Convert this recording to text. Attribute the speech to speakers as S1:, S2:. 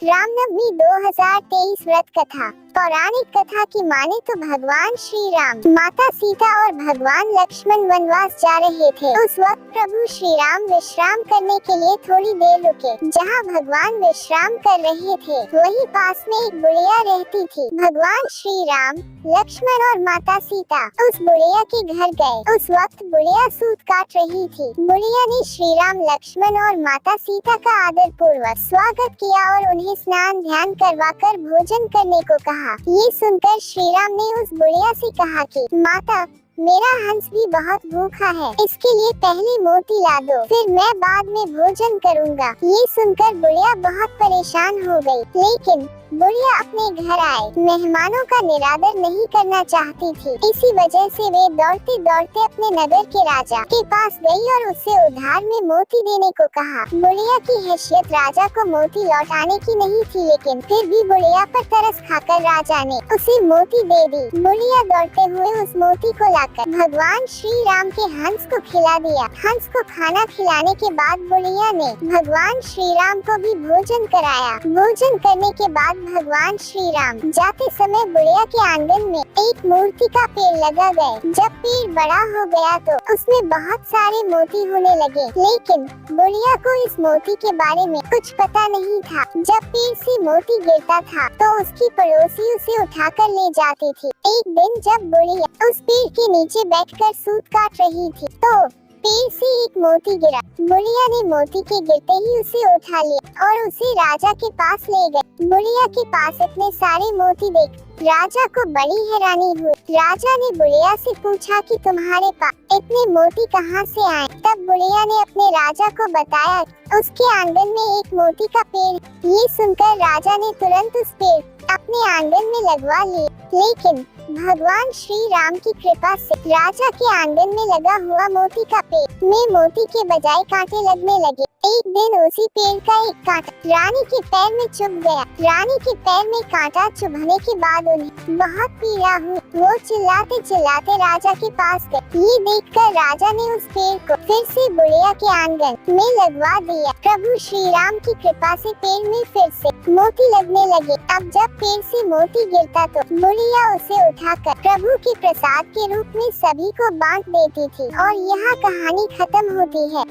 S1: रामनवमी 2023 व्रत कथा। पौराणिक कथा की माने तो भगवान श्री राम, माता सीता और भगवान लक्ष्मण वनवास जा रहे थे। उस वक्त प्रभु श्री राम विश्राम करने के लिए थोड़ी देर रुके। जहाँ भगवान विश्राम कर रहे थे वहीं पास में एक बुढ़िया रहती थी। भगवान श्री राम, लक्ष्मण और माता सीता उस बुढ़िया के घर गए। उस वक्त बुढ़िया सूत काट रही थी। बुढ़िया ने श्री राम, लक्ष्मण और माता सीता का आदर पूर्वक स्वागत किया और उन्हें स्नान ध्यान करवाकर भोजन करने को कहा। ये सुनकर श्री राम ने उस बुढ़िया से कहा कि माता, मेरा हंस भी बहुत भूखा है, इसके लिए पहले मोती ला दो, फिर मैं बाद में भोजन करूँगा। ये सुनकर बुढ़िया बहुत परेशान हो गई, लेकिन बुढ़िया अपने घर आए मेहमानों का निरादर नहीं करना चाहती थी। इसी वजह से वे दौड़ते दौड़ते अपने नगर के राजा के पास गई और उससे उधार में मोती देने को कहा। बुढ़िया की हैसियत राजा को मोती लौटाने की नहीं थी, लेकिन फिर भी बुढ़िया पर तरस खाकर राजा ने उसे मोती दे दी। बुढ़िया दौड़ते हुए उस मोती को लाकर भगवान श्री राम के हंस को खिला दिया। हंस को खाना खिलाने के बाद बुढ़िया ने भगवान श्री राम को भी भोजन कराया। भोजन करने के बाद भगवान श्री राम जाते समय बुढ़िया के आंगन में एक मूर्ति का पेड़ लगा गए। जब पेड़ बड़ा हो गया तो उसमें बहुत सारे मोती होने लगे, लेकिन बुढ़िया को इस मोती के बारे में कुछ पता नहीं था। जब पेड़ से मोती गिरता था तो उसकी पड़ोसी उसे उठाकर ले जाती थी। एक दिन जब बुढ़िया उस पेड़ के नीचे बैठकर सूत काट रही थी तो पेड़ से एक मोती गिरा। बुढ़िया ने मोती के गिरते ही उसे उठा लिया और उसे राजा के पास ले गए। बुढ़िया के पास इतने सारे मोती देख राजा को बड़ी हैरानी हुई। राजा ने बुढ़िया से पूछा कि तुम्हारे पास इतने मोती कहाँ से आए? तब बुढ़िया ने अपने राजा को बताया उसके आंगन में एक मोती का पेड़। ये सुनकर राजा ने तुरंत उस पेड़ अपने आंगन में लगवा लिए, लेकिन भगवान श्री राम की कृपा से राजा के आंगन में लगा हुआ मोती का पेड़ में मोती के बजाय कांटे लगने लगे। एक दिन उसी पेड़ का एक कांटा रानी के पैर में चुभ गया। रानी के पैर में कांटा चुभने के बाद उन्हें बहुत पीड़ा हुई। वो चिल्लाते चिल्लाते राजा के पास गए। ये देखकर राजा ने उस पेड़ को फिर से बुढ़िया के आंगन में लगवा दिया। प्रभु श्री राम की कृपा से पेड़ में फिर से मोती लगने लगे। अब जब पेड़ से मोती गिरता तो बुढ़िया उसे उठाकर प्रभु के प्रसाद के रूप में सभी को बांट देती थी। और यहाँ कहानी खत्म होती है।